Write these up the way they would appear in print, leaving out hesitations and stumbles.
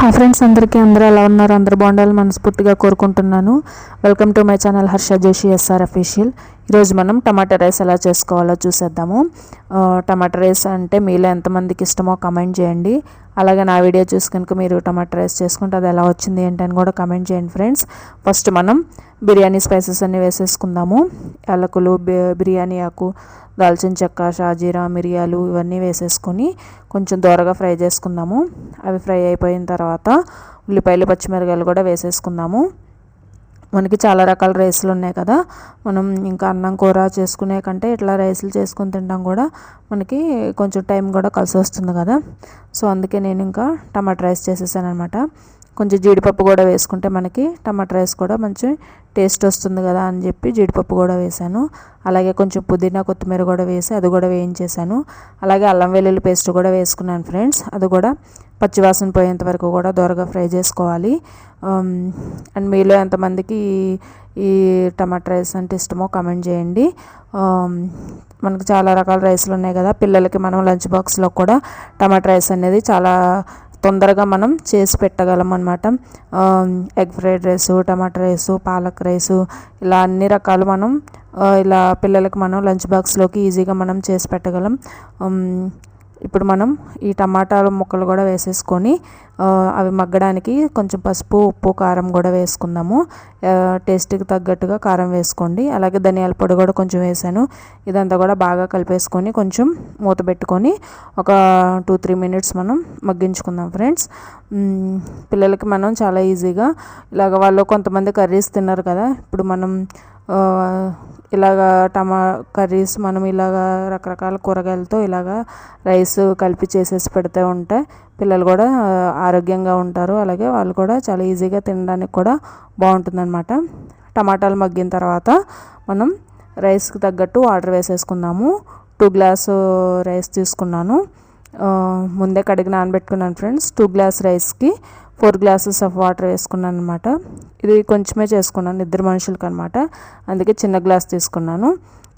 Hi friends, అందరూ ఎలా ఉన్నారు? అందరూ బాగుండాలని మనస్ఫూర్తిగా కోరుకుంటున్నాను. Welcome to my channel Harsha Joshi SR official. ఈరోజు మనం టమాటా రైస్ ఎలా చేసుకోవాలో చూసేద్దాము. టమాటా రైస్ అంటే మీలో ఎంతమందికి ఇష్టమో కమెంట్ చేయండి. అలాగే నా వీడియో చూసి కనుక మీరు టమాటా రైస్ చేసుకుంటే అది ఎలా వచ్చింది ఏంటని కూడా కమెంట్ చేయండి ఫ్రెండ్స్. ఫస్ట్ మనం బిర్యానీ స్పైసెస్ అన్నీ వేసేసుకుందాము. యాలకులు, బిర్యానీ ఆకు, దాల్చిన చెక్క, షాజీరా, మిరియాలు ఇవన్నీ వేసేసుకొని కొంచెం దోరగా ఫ్రై చేసుకుందాము. అవి ఫ్రై అయిపోయిన తర్వాత ఉల్లిపాయలు, పచ్చిమిరకాయలు కూడా వేసేసుకుందాము. మనకి చాలా రకాల రైస్లు ఉన్నాయి కదా, మనం ఇంకా అన్నం కూర చేసుకునే కంటే ఇట్లా రైస్లు చేసుకొని తినడం కూడా మనకి కొంచెం టైం కూడా కలిసి వస్తుంది కదా. సో అందుకే నేను ఇంకా టమాటా రైస్ చేసేసాను అనమాట. కొంచెం జీడిపప్పు కూడా వేసుకుంటే మనకి టమాటా రైస్ కూడా మంచి టేస్ట్ వస్తుంది కదా అని చెప్పి జీడిపప్పు కూడా వేసాను. అలాగే కొంచెం పుదీనా, కొత్తిమీర కూడా వేసి అది కూడా వేయించేసాను. అలాగే అల్లం వెల్లుల్లి పేస్ట్ కూడా వేసుకున్నాను ఫ్రెండ్స్. అది కూడా పచ్చివాసన పోయేంత వరకు కూడా దోరగా ఫ్రై చేసుకోవాలి. అండ్ మీలో ఎంతమందికి ఈ టమాటా రైస్ అంటే ఇష్టమో కమెంట్ చేయండి. మనకు చాలా రకాల రైస్లు ఉన్నాయి కదా, పిల్లలకి మనం లంచ్ బాక్స్లో కూడా టమాటా రైస్ అనేది చాలా తొందరగా మనం చేసి పెట్టగలం అనమాట. ఎగ్ ఫ్రైడ్ రైసు, టమాటా రైసు, పాలక్ రైసు, ఇలా అన్ని రకాలు మనం ఇలా పిల్లలకి మనం లంచ్ బాక్స్లోకి ఈజీగా మనం చేసి పెట్టగలం. ఇప్పుడు మనం ఈ టమాటాల ముక్కలు కూడా వేసేసుకొని అవి మగ్గడానికి కొంచెం పసుపు, ఉప్పు, కారం కూడా వేసుకుందాము. టేస్ట్కి తగ్గట్టుగా కారం వేసుకోండి. అలాగే ధనియాల పొడి కూడా కొంచెం వేసాను. ఇదంతా కూడా బాగా కలిపేసుకొని కొంచెం మూత పెట్టుకొని ఒక 2-3 మినిట్స్ మనం మగ్గించుకుందాం ఫ్రెండ్స్. పిల్లలకి మనం చాలా ఈజీగా ఇలాగ, వాళ్ళు కొంతమంది కర్రీస్ తిన్నారు కదా, ఇప్పుడు మనం ఇలాగా కర్రీస్ మనం ఇలాగా రకరకాల కూరగాయలతో ఇలాగా రైస్ కలిపి చేసేసి పెడితే ఉంటే పిల్లలు కూడా ఆరోగ్యంగా ఉంటారు. అలాగే వాళ్ళు కూడా చాలా ఈజీగా తినడానికి కూడా బాగుంటుందన్నమాట. టమాటాలు మగ్గిన తర్వాత మనం రైస్కి తగ్గట్టు వాటర్ వేసేసుకుందాము. 2 గ్లాసు రైస్ తీసుకున్నాను. ముందే కడిగి నానబెట్టుకున్నాను ఫ్రెండ్స్. 2 గ్లాస్ రైస్కి 4 గ్లాసెస్ ఆఫ్ వాటర్ వేసుకున్నాను అనమాట. ఇది కొంచెమే చేసుకున్నాను, 2 మనుషులకి అనమాట, అందుకే చిన్న గ్లాస్ తీసుకున్నాను.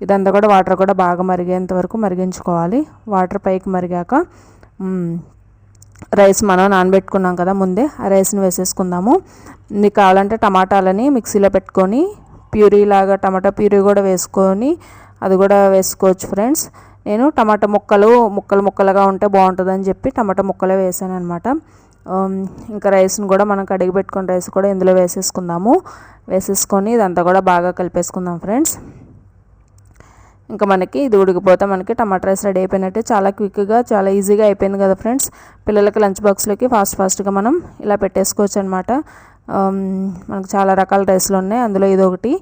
ఇదంతా కూడా వాటర్ కూడా బాగా మరిగేంత వరకు మరిగించుకోవాలి. వాటర్ పైకి మరిగాక రైస్ మనం నానబెట్టుకున్నాం కదా ముందే, ఆ రైస్ని వేసేసుకుందాము. మీకు కావాలంటే టమాటాలని మిక్సీలో పెట్టుకొని ప్యూరీ టమాటా ప్యూరీ కూడా వేసుకొని అది కూడా వేసుకోవచ్చు ఫ్రెండ్స్. నేను టమాటా ముక్కలుగా ఉంటే బాగుంటుందని చెప్పి టమాటా ముక్కలే వేసాను అనమాట. ఇంకా రైస్ని కూడా మనం కడిగి పెట్టుకున్న రైస్ కూడా ఇందులో వేసేసుకొని ఇదంతా కూడా బాగా కలిపేసుకుందాం ఫ్రెండ్స్. ఇంకా మనకి ఇది ఉడికిపోతే మనకి టమాటా రైస్ రెడీ అయిపోయినట్టే. చాలా క్విక్గా, చాలా ఈజీగా అయిపోయింది కదా ఫ్రెండ్స్. పిల్లలకి లంచ్ బాక్స్లోకి ఫాస్ట్గా మనం ఇలా పెట్టేసుకోవచ్చు అనమాట. మనకు చాలా రకాల రైస్లు ఉన్నాయి, అందులో ఇది ఒకటి.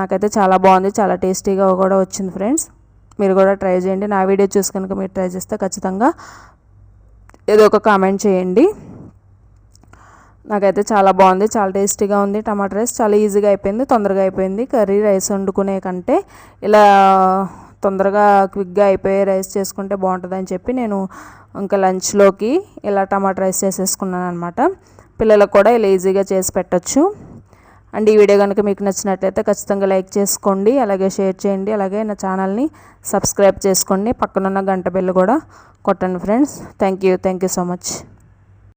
నాకైతే చాలా బాగుంది, చాలా టేస్టీగా కూడా వచ్చింది ఫ్రెండ్స్. మీరు కూడా ట్రై చేయండి. నా వీడియో చూసి కనుక మీరు ట్రై చేస్తే ఖచ్చితంగా ఏదో ఒక కామెంట్ చేయండి. నాకైతే చాలా బాగుంది, చాలా టేస్టీగా ఉంది. టమాటా రైస్ చాలా ఈజీగా అయిపోయింది, తొందరగా అయిపోయింది. కర్రీ రైస్ వండుకునే కంటే ఇలా తొందరగా క్విక్గా అయిపోయే రైస్ చేసుకుంటే బాగుంటుందని చెప్పి నేను ఇంకా లంచ్లోకి ఇలా టమాటా రైస్ చేసేసుకున్నాను అనమాట. పిల్లలకు కూడా ఇలా ఈజీగా చేసి పెట్టచ్చు. అండ్ ఈ వీడియో కనుక మీకు నచ్చినట్లయితే ఖచ్చితంగా లైక్ చేసుకోండి, అలాగే షేర్ చేయండి, అలాగే నా ఛానల్ని సబ్స్క్రైబ్ చేసుకోండి. పక్కనున్న గంట బెల్ కూడా కొట్టండి friends. Thank you so much.